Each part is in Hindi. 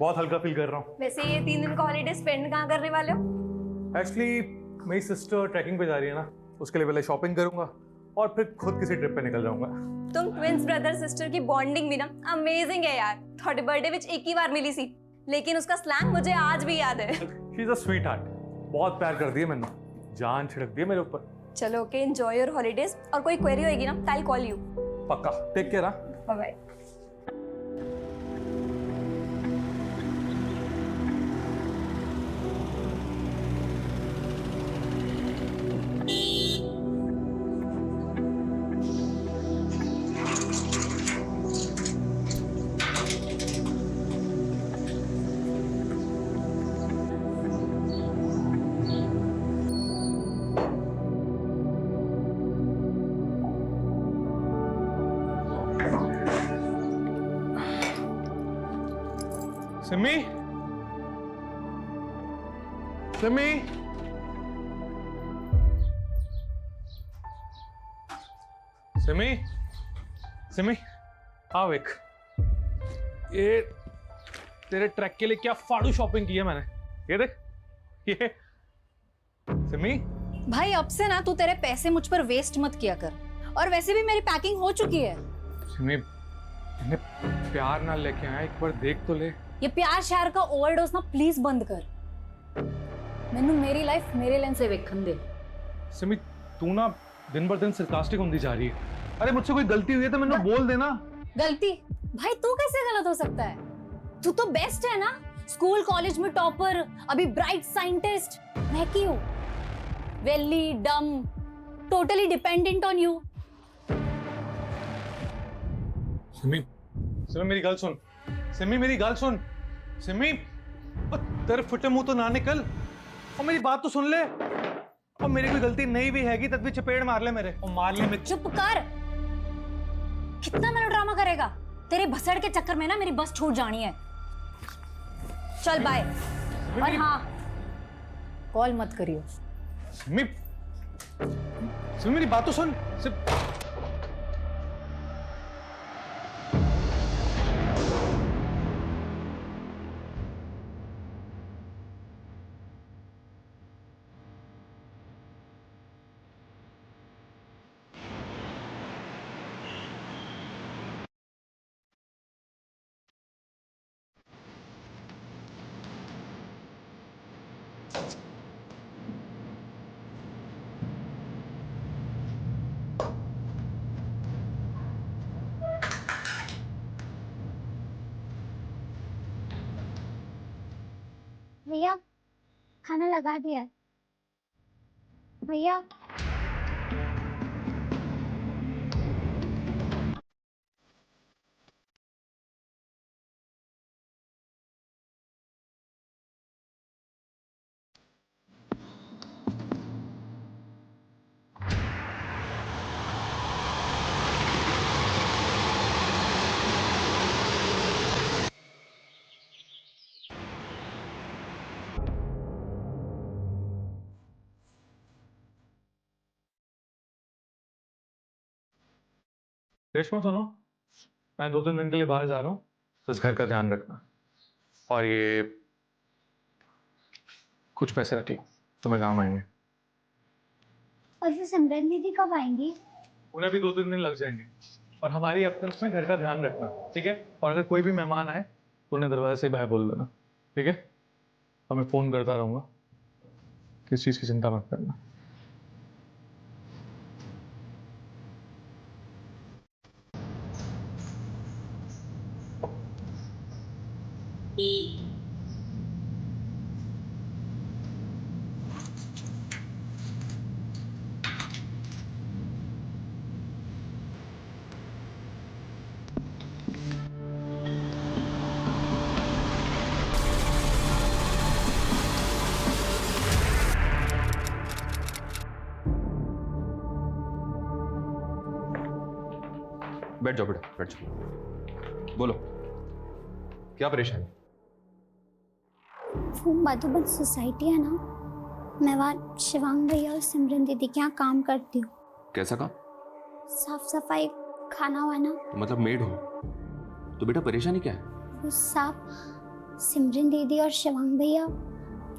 बहुत हल्का फील कर रहा हूँ। वैसे ये 3 दिन का हॉलीडे स्पेंड कहाँ करने वाले हो? एक्चुअली मेरी सिस्टर ट्रैकिंग पे जा रही है ना, उसके लिए पहले शॉपिंग करूंगा और फिर खुद किसी ट्रिप पे निकल जाऊंगा। तुम ट्विंस ब्रदर सिस्टर की बॉन्डिंग भी ना अमेजिंग है यार। थोड़े बर्थडे विच एक ही बार मिली सी, लेकिन उसका स्लैंग मुझे आज भी याद है। She is a sweet heart, बहुत प्यार कर दिया मैंने, जान छिड़क दी है मेरे ऊपर। चलो ओके, एंजॉय योर हॉलीडेज। और कोई क्वेरी होगी ना, आई विल कॉल यू। पक्का, take care. Bye bye. Simi, Simi, Simi, Simi, आओ एक। ये तेरे ट्रैक के लिए क्या फाड़ू शॉपिंग की है मैंने, ये देख ये। सिमी, भाई अब से ना तू तेरे पैसे मुझ पर वेस्ट मत किया कर। और वैसे भी मेरी पैकिंग हो चुकी है। सिमी, इन्हें प्यार ना लेके आया, एक बार देख तो ले। ये प्यार शहर का ओवरडोज ना प्लीज बंद कर। मैनू मेरी लाइफ मेरे लेंस से वेखन दे। सिमी, तू ना दिन बर दिन सरकास्टिक होती जा रही है। अरे मुझसे कोई गलती हुई है तो मैंने बोल देना। गलती? भाई तू कैसे गलत हो सकता है? तू तो बेस्ट है ना, स्कूल कॉलेज में टॉपर, अभी ब्राइट साइंटिस्ट। मैं की हूँ वेली डम, totally dependent on you. Simi, Simi मेरी गल सुन, सिमी मेरी गल सुन, सिमी तेरे फुटे मुंह तो ना निकल, और मेरी बात तो सुन ले। और मेरी कोई गलती नहीं भी हैगी तब भी चपेड़ मार ले मेरे, और मार ले मैं। चुप कर, कितना मेलोड्रामा करेगा? तेरे भसड़ के चक्कर में ना मेरी बस छूट जानी है। चल बाय। और हाँ, कॉल मत करियो। सिमी, सिमी मेरी बात तो सुन। भैया खाना लगा दिया। भैया रेशमा सुनो, मैं 2-3 दिन के लिए बाहर जा रहा हूँ, तो इस घर का ध्यान रखना। और ये कुछ पैसे रखिए, तुम्हें काम आएंगे। और फिर सिमरन दीदी कब आएंगी? उन्हें भी 2-3 दिन लग जाएंगे। और हमारी एब्सेंस में घर का ध्यान रखना, ठीक है? और अगर कोई भी मेहमान आए तो उन्हें दरवाजे से बाहर बोल देना, ठीक है? और मैं फोन करता रहूंगा, किस चीज की चिंता मत करना। बैठ जाओ बेटा, बैठ जाओ। बोलो, क्या परेशानी? वो मधुबन सोसाइटी है ना, मैं वहाँ शिवांग भैया और सिमरन दीदी के यहाँ काम करती हूँ। कैसा काम? साफ सफाई, खाना वाना। तो मतलब मेड हो? तो बेटा परेशानी क्या है? वो साफ सिमरन दीदी और शिवांग भैया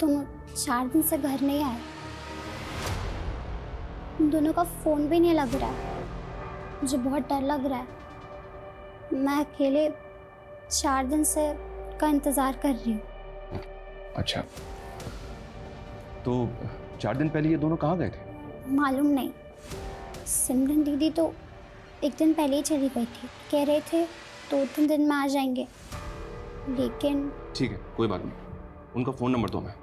दोनों 4 दिन से घर नहीं आए। उन दोनों का फोन भी नहीं लग रहा है। मुझे बहुत डर लग रहा है। मैं अकेले 4 दिन से का इंतजार कर रही हूँ। अच्छा, तो 4 दिन पहले ये दोनों कहाँ गए थे? मालूम नहीं। सिमरन दीदी तो एक दिन पहले ही चली गई थी। कह रहे थे 2-3 दिन में आ जाएंगे, लेकिन ठीक है, कोई बात नहीं। उनका फोन नंबर दो हमें।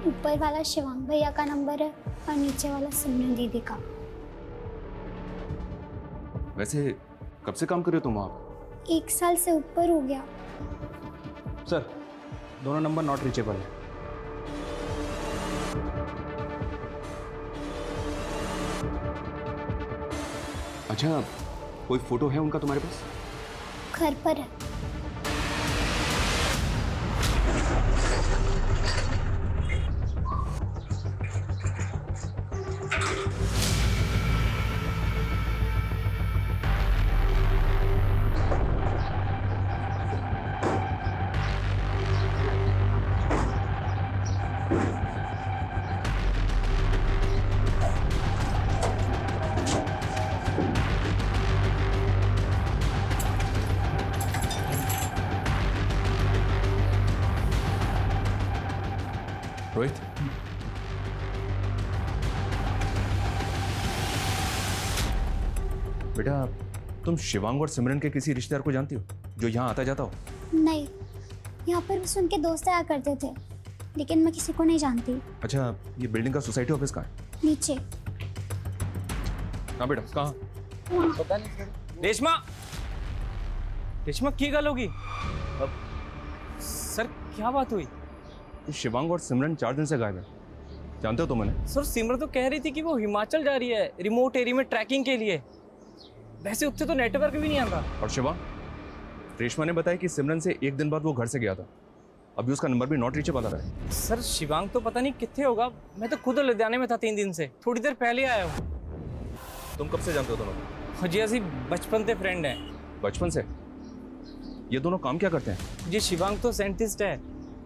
ऊपर वाला शिवांग भैया का नंबर है और नीचे वाला सिमरन दीदी का। वैसे कब से काम कर रहे हो तुम वहाँ पर? 1 साल से ऊपर हो गया। सर, दोनों नंबर नॉट रीचेबल है। अच्छा, कोई फोटो है उनका तुम्हारे पास? घर पर है। रोहित, बेटा तुम शिवांग और सिमरन के किसी रिश्तेदार को जानती हो जो यहाँ आता जाता हो? नहीं, यहाँ पर बस उनके दोस्त आया करते थे, लेकिन मैं किसी को नहीं जानती। अच्छा, ये बिल्डिंग का सोसाइटी ऑफिस कहाँ है? नीचे। हाँ बेटा, कहाँ? पता नहीं। रेशमा, रेशमा की गल होगी? सर क्या बात हुई? शिवांग और सिमरन 4 दिन से गायब है, जानते हो तुम उन्हें? सर सिमरन तो कह रही थी कि वो हिमाचल जा रही है रिमोट एरिया में ट्रैकिंग के लिए। वैसे उससे तो नेटवर्क भी नहीं आता। और शिवांग? रेशमा ने बताया कि सिमरन से 1 दिन बाद वो घर से गया था, अभी उसका नंबर भी नॉट रीचेबल आ रहा है। सर शिवांग तो पता नहीं कितने होगा। मैं तो खुद लुधियाने में था 3 दिन से, थोड़ी देर पहले आया हूँ। तुम कब से जानते हो दोनों? जी असि बचपन से फ्रेंड हैं। बचपन से? ये दोनों काम क्या करते हैं? जी शिवांग तो साइंटिस्ट है,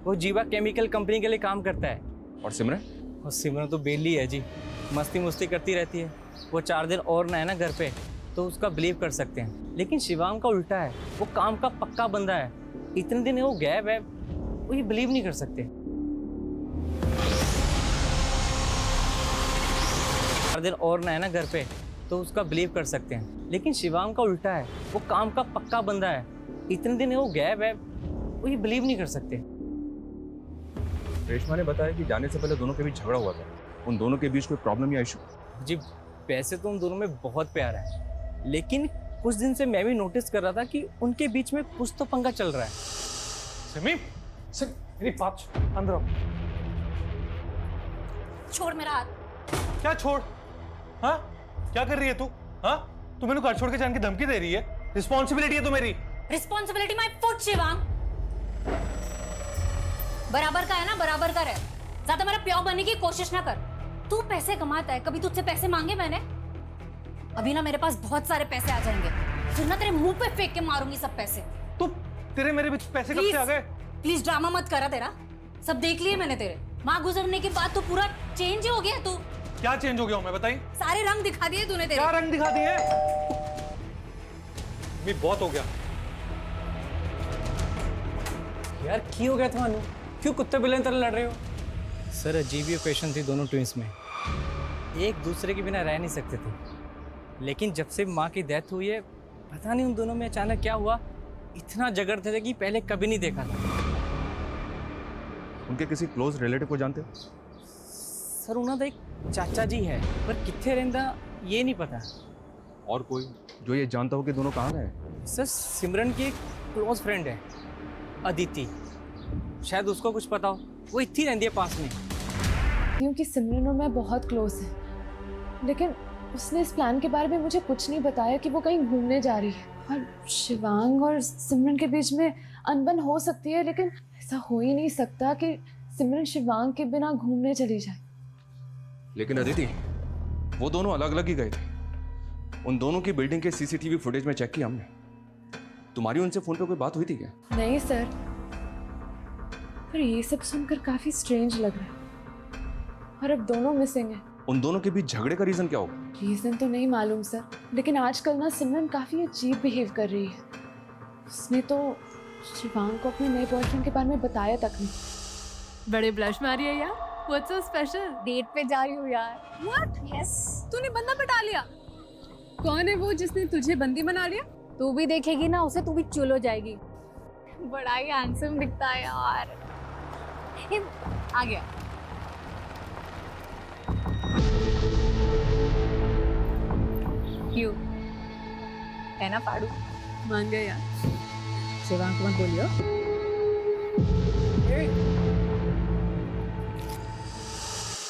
वो जीवा केमिकल कंपनी के लिए काम करता है। और सिमरन? और सिमरन तो बेली है जी, मस्ती मुस्ती करती रहती है। वो 4 दिन और ना है ना घर पे तो उसका बिलीव कर सकते हैं, लेकिन शिवांग का उल्टा है, वो काम का पक्का बंदा है। इतने दिन वो गैप है, वो ये बिलीव नहीं कर सकते। 4 दिन और ना है ना घर पे तो उसका बिलीव कर सकते हैं, लेकिन शिवांग का उल्टा है, वो काम का पक्का बंदा है। इतने दिन वो गैप है, वो ये बिलीव नहीं कर सकते। रेशमा ने बताया कि जाने से पहले दोनों के बीच झगड़ा हुआ था, उन दोनों के बीच कोई प्रॉब्लम या इशू? जी वैसे तो उन दोनों में बहुत प्यार है, लेकिन कुछ दिन से मैं भी नोटिस कर रहा था कि उनके बीच में कुछ तो पंगा चल रहा है। सिमी, मेरी बात अंदर आओ। छोड़ मेरा हाथ। क्या छोड़? हाँ, क्या कर रही है तू? हाँ, तू मेरे को घर छोड़ के जाने की धमकी दे रही है? रिस्पॉन्सिबिलिटी है तो मेरी। Responsibility my foot Shivang. बराबर का है ना, बराबर का रहे। ज्यादा मेरा प्यार बनने की कोशिश ना कर। तू पैसे कमाता है, कभी तुझसे पैसे मांगे मैंने? अभी ना मेरे पास बहुत सारे पैसे आ जाएंगे, फिर ना तेरे मुंह पे फेंक के मारूंगी सब पैसे। तू तेरे मेरे बीच पैसे कब से आ गए? प्लीज ड्रामा मत करा। तेरा सब देख लिए मैंने तेरे। माँ गुजरने के बाद तो पूरा चेंज हो गया तू। क्या चेंज हो गया हूं मैं, बताई? सारे रंग दिखा दिए तूने तेरे। क्या रंग दिखा दिए? भी बहुत हो गया यार की हो गया थानू? क्यों कुत्ते बिल्ले तरह लड़ रहे हो? सर अजीब ही ओकेशन थी दोनों ट्विंस में, एक दूसरे के बिना रह नहीं सकते थे, लेकिन जब से माँ की डेथ हुई है पता नहीं उन दोनों में अचानक क्या हुआ, इतना झगड़ते थे कि पहले कभी नहीं देखा था। उनके किसी क्लोज रिलेटिव को जानते हो? सर उन्होंने एक चाचा जी है, पर कितने रहता ये नहीं पता। और कोई जो ये जानता हो कि दोनों कहाँ गए? सर सिमरन की एक क्लोज फ्रेंड है अदिति, शायद उसको कुछ पता हो, वो इतनी रहती है पास में। क्योंकि सिमरन और मैं बहुत क्लोज हैं, लेकिन उसने इस प्लान के बारे में मुझे कुछ नहीं बताया कि वो कहीं घूमने जा रही है। और शिवांग और सिमरन के बीच में अनबन हो सकती है, लेकिन ऐसा हो ही नहीं सकता कि सिमरन शिवांग के बिना घूमने चली जाए। लेकिन अदिति, वो दोनों अलग अलग ही गए थे। उन दोनों की बिल्डिंग के सीसीटीवी फुटेज में चेक किया हमने, तुम्हारी उनसे फोन पे कोई बात हुई थी क्या? नहीं सर, पर ये सब सुनकर काफी स्ट्रेंज लग रहा है। और अब दोनों मिसिंग हैं। उन दोनों के बीच झगड़े का रीजन क्या होगा? रीजन तो नहीं मालूम सर, लेकिन आजकल ना सिमरन काफी अजीब बिहेव कर रही है। उसने तो शिवांग को अपने नए बॉयफ्रेंड के बारे में बताया तक नहीं। बड़े ब्लश मारी है यार। What's so special? डेट पे जा रही हूँ यार। What? यस। तूने बंदा पटा लिया? कौन है वो जिसने तुझे बंदी बना लिया? तू भी देखेगी ना उसे, तू भी चुल हो जाएगी। बड़ा ही हैंडसम दिखता है यार। ये आ गया। क्यों है ना पाड़ू? मान गया यार। शिवांग को मत बोलियो।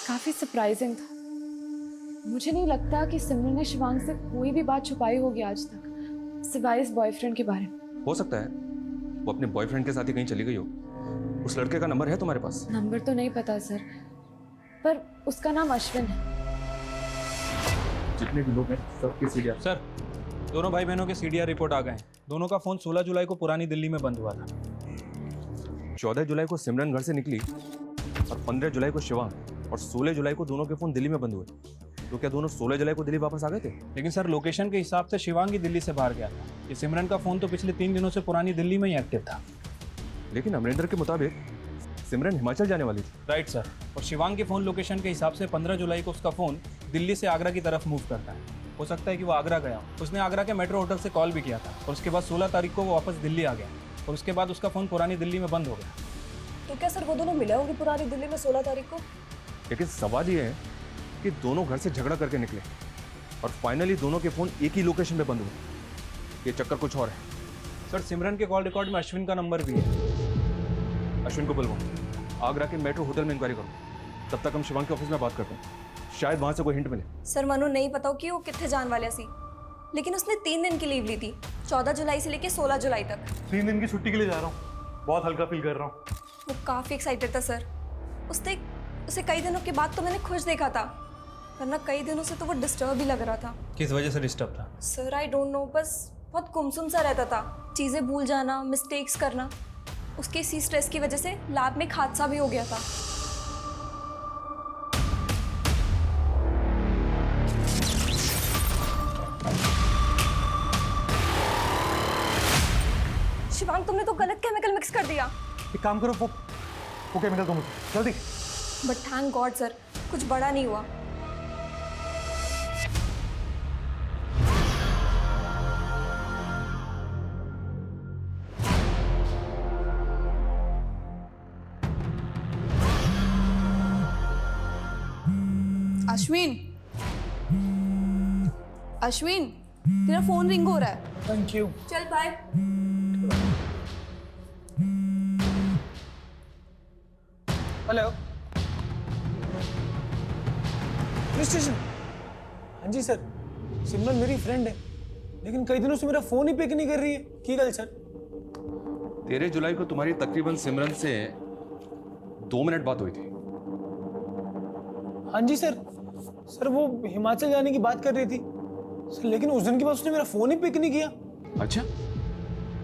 काफी सरप्राइजिंग था। मुझे नहीं लगता कि सिमरन ने शिवांग से कोई भी बात छुपाई होगी आज तक, सिवाय इस बॉयफ्रेंड के बारे में। हो सकता है वो अपने बॉयफ्रेंड के साथ ही कहीं चली गई हो। उस लड़के का नंबर है तुम्हारे पास? नंबर तो नहीं पता सर, पर उसका नाम अश्विन है। जितने भी लोग हैं सबके सीढ़ियाँ। सर, दोनों भाई बहनों के सीडीआर रिपोर्ट आ गए हैं। दोनों का फ़ोन 16 जुलाई को पुरानी दिल्ली में बंद हुआ था। 14 जुलाई को सिमरन घर से निकली और 15 जुलाई को शिवांग, और 16 जुलाई को दोनों के फ़ोन दिल्ली में बंद हुए। तो क्या दोनों 16 जुलाई को दिल्ली वापस आ गए थे? लेकिन सर, लोकेशन के हिसाब से शिवांग ही दिल्ली से बाहर गया था। ये सिमरन का फ़ोन तो पिछले 3 दिनों से पुरानी दिल्ली में ही एक्टिव था। लेकिन अमरिंदर के मुताबिक सिमरन हिमाचल जाने वाली थी। Right sir. और शिवांग के फ़ोन लोकेशन के हिसाब से 15 जुलाई को उसका फ़ोन दिल्ली से आगरा की तरफ मूव करता है। हो सकता है कि वो आगरा गया हो। उसने आगरा के मेट्रो होटल से कॉल भी किया था और उसके बाद 16 तारीख को वो वापस दिल्ली आ गया और उसके बाद उसका फ़ोन पुरानी दिल्ली में बंद हो गया। तो क्या सर वो दोनों मिले होंगे पुरानी दिल्ली में 16 तारीख को? लेकिन सवाल ये है कि दोनों घर से झगड़ा करके निकले और फाइनली दोनों के फ़ोन एक ही लोकेशन पे बंद हुए। ये चक्कर कुछ और है। सर, सिमरन के कॉल रिकॉर्ड में अश्विन का नंबर भी है। अश्विन को बुलवाओ, आगरा के मेट्रो होटल में इंक्वायरी करो। तब तक हम शिवांग के ऑफिस में बात करते हैं, शायद वहाँ से कोई हिंट मिले। सर मनु नहीं पता कि वो कितने जान वाले सी, लेकिन उसने 3 दिन की लीव ली थी, 14 जुलाई से लेके 16 जुलाई तक। 3 दिन की छुट्टी के लिए जा रहा हूँ, बहुत हल्का फील कर रहा हूँ। वो काफ़ी एक्साइटेड था सर। उसे कई दिनों के बाद तो मैंने खुश देखा था, वरना कई दिनों से तो वो डिस्टर्ब ही लग रहा था। किस वजह से डिस्टर्ब था? सर आई डोंट नो, बस बहुत गुमसुम सा रहता था, चीज़ें भूल जाना, मिस्टेक्स करना। उसके इसी स्ट्रेस की वजह से लैब में एक हादसा भी हो गया था। शिवांग, तुमने तो गलत केमिकल मिक्स कर दिया। एक काम करो, वो केमिकल दो मुझे जल्दी। बट थैंक गॉड सर, कुछ बड़ा नहीं हुआ। अश्विन, अश्विन, तेरा फोन रिंग हो रहा है। Thank you. चल बाय। Hello, police station. हाँ जी सर, सिमरन मेरी फ्रेंड है, लेकिन कई दिनों से मेरा फोन ही पिक नहीं कर रही है। की गल सर? 13 जुलाई को तुम्हारी तकरीबन सिमरन से 2 मिनट बात हुई थी। हाँ जी सर। सर वो हिमाचल जाने की बात कर रही थी सर, लेकिन उस दिन के बाद उसने मेरा फोन ही पिक नहीं किया। अच्छा,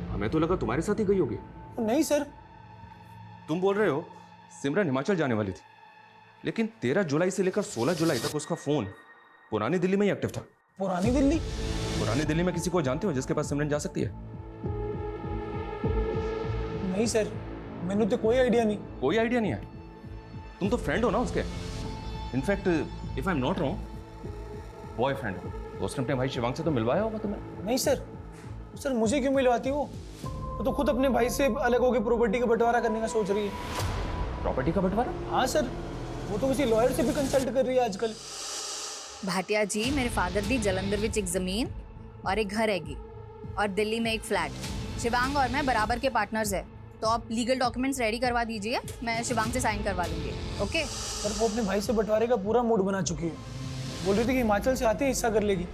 हमें तो लगा तुम्हारे साथ ही गई होगी। नहीं सर। तुम बोल रहे हो सिमरन हिमाचल जाने वाली थी, लेकिन 13 जुलाई से लेकर 16 जुलाई तक उसका फोन पुरानी दिल्ली में ही एक्टिव था। पुरानी दिल्ली? पुरानी दिल्ली में किसी को जानते हो जिसके पास सिमरन जा सकती है? नहीं सर, मैंने तो कोई आइडिया नहीं। कोई आइडिया नहीं है? तुम तो फ्रेंड हो ना उसके। In fact if I am not wrong, boyfriend हो। तो उसने अपने भाई शिवांग से तो मिलवाया होगा तुम्हें। नहीं सर। सर मुझे क्यों मिलवाती वो तो खुद अपने भाई से अलग होकर प्रॉपर्टी का बंटवारा करने का सोच रही है। प्रॉपर्टी का बंटवारा? हाँ सर, वो तो किसी लॉयर से भी कंसल्ट कर रही है आजकल। भाटिया जी, मेरे फादर दी जलंधर विच एक जमीन और एक घर हैगी और दिल्ली में एक फ्लैट। शिवांग और मैं बराबर के पार्टनर्स है, तो आप लीगल डॉक्यूमेंट्स रेडी करवा दीजिए, मैं शिवांग से साइन करवा लूंगी। ओके सर, वो अपने भाई से बंटवारे का पूरा मूड बना चुकी है। बोल रही थी कि हिमाचल से आते ही हिस्सा कर लेगी।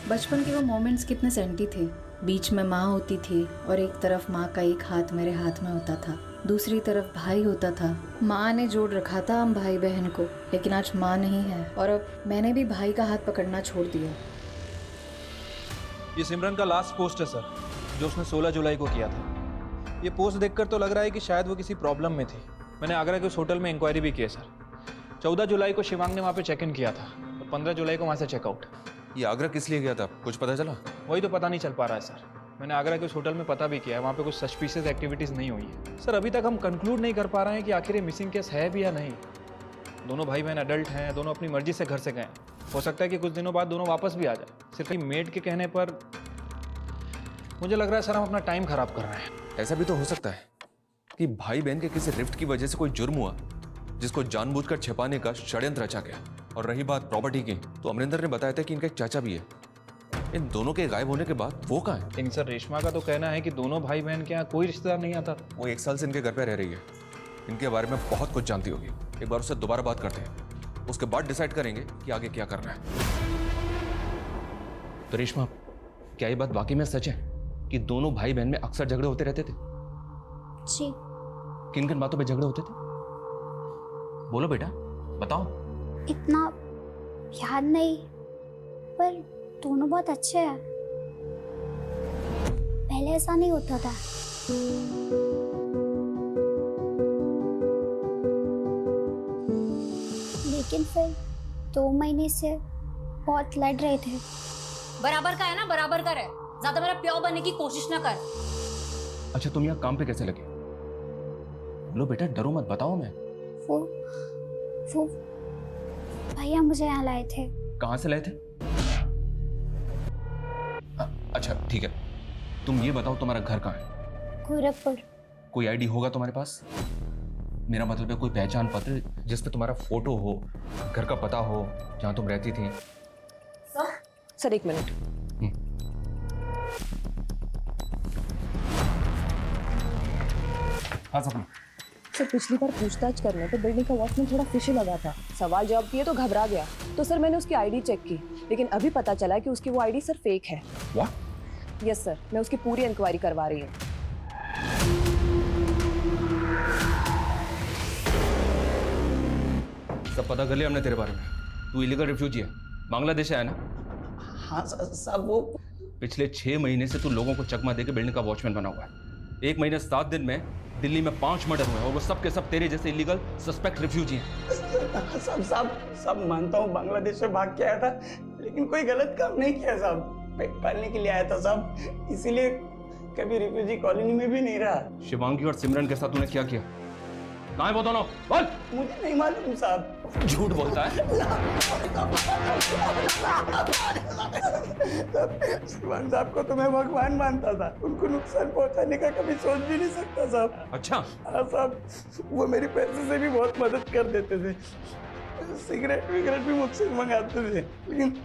बचपन के वो मोमेंट्स कितने सेंटी थे। बीच में माँ होती थी और एक तरफ माँ का एक हाथ मेरे हाथ में होता था, दूसरी तरफ भाई होता था। माँ ने जोड़ रखा था हम भाई बहन को, लेकिन आज माँ नहीं है और अब मैंने भी भाई का हाथ पकड़ना छोड़ दिया। ये सिमरन का लास्ट पोस्ट है सर। जो उसने 16 जुलाई को किया था। ये पोस्ट देखकर तो लग रहा है कि शायद वो किसी प्रॉब्लम में थी। मैंने आगरा के उस होटल में इंक्वायरी भी की है सर। 14 जुलाई को शिवांग ने वहाँ पे चेक इन किया था और 15 जुलाई को वहाँ से चेकआउट। ये आगरा किस लिए गया था, कुछ पता चला? वही तो पता नहीं चल पा रहा है सर। मैंने आगरा के उस होटल में पता भी किया है, वहाँ पे कुछ सस्पिशियस एक्टिविटीज़ नहीं हुई है सर। अभी तक हम कंक्लूड नहीं कर पा रहे हैं कि आखिर ये मिसिंग केस है भी या नहीं। दोनों भाई बहन एडल्ट हैं, दोनों अपनी मर्जी से घर से गए। हो सकता है कि कुछ दिनों बाद दोनों वापस भी आ जाए। सिर्फ मेड के कहने पर मुझे लग रहा है सर हम अपना टाइम खराब कर रहे हैं। ऐसा भी तो हो सकता है कि भाई बहन के किसी रिफ्ट की वजह से कोई जुर्म हुआ जिसको जानबूझकर छिपाने का षड्यंत्र रचा गया। और रही बात प्रॉपर्टी की, तो अमरिंदर ने बताया था कि इनका एक चाचा भी है। इन दोनों के गायब होने के बाद वो कहाँ है? लेकिन सर रेशमा का तो कहना है कि दोनों भाई बहन के यहाँ कोई रिश्तेदार नहीं आता। वो 1 साल से इनके घर पे रह रही है, इनके बारे में बहुत कुछ जानती होगी। एक बार उससे दोबारा बात करते हैं, उसके बाद डिसाइड करेंगे कि आगे क्या करना है। तो रेशमा, क्या ये बात वाकई में सच है कि दोनों भाई बहन में अक्सर झगड़े होते रहते थे? जी। किन किन बातों पे झगड़े होते थे? बोलो बेटा, बताओ। इतना याद नहीं, पर दोनों बहुत अच्छे हैं। पहले ऐसा नहीं होता था। लेकिन फिर 2 महीने से बहुत लड़ रहे थे। बराबर का है ना, बराबर का रहे। ज्यादा मेरा प्यार बनने की कोशिश ना कर। अच्छा, तुम यहाँ काम पे कैसे लगे? बोलो बेटा, डरो मत, बताओ। मैं वो भैया मुझे यहाँ लाए थे। कहाँ से लाए थे? अच्छा ठीक है, तुम ये बताओ तुम्हारा घर कहाँ है? गोरखपुर। कोई आईडी होगा तुम्हारे पास? मेरा मतलब है कोई पहचान पत्र जिसपे तुम्हारा फोटो हो, घर का पता हो, जहाँ तुम रहती थी। Sir 1 minute. हाँ सपना। सर पिछली बार पूछताछ करने पे बिल्डिंग का वॉचमैन थोड़ा फिशी लगा था। सवाल जवाब किए तो घबरा गया, तो सर मैंने उसकी आईडी चेक की, लेकिन अभी पता चला कि उसकी वो आईडी सर फेक है। व्हाट? यस सर, मैं उसकी पूरी इंक्वायरी करवा रही हूँ। सब पता कर लिया हमने तेरे बारे में। तू इलीगल रिफ्यूजी है, बांग्लादेश से आया ना? हाँ साहब, वो पिछले 6 महीने से तू लोगों को चकमा देके बिल्डिंग का वॉचमैन बना हुआ है। 1 महीने 7 दिन में दिल्ली में 5 मर्डर हुए और वो सब के सब तेरे जैसे इलीगल सस्पेक्ट रिफ्यूजी हैं। सब मानता हूँ बांग्लादेश से भाग के आया था, लेकिन कोई गलत काम नहीं किया साहब। पेट पालने के लिए आया था साहब, इसीलिए कभी रिफ्यूजी कॉलोनी में भी नहीं रहा। शिवांगी और सिमरन के साथ तूने क्या किया? कहाँ है वो दोनों? बोल। मुझे नहीं मालूम साहब। झूठ बोलता है। शिवांग साहब को तो मैं भगवान मानता था, उनको नुकसान पहुंचाने का कभी सोच भी नहीं सकता साहब। अच्छा? हाँ साहब, वो मेरी पैसे से भी बहुत मदद कर देते थे। सिगरेट विगरेट भी मुझसे मंगाते थे, लेकिन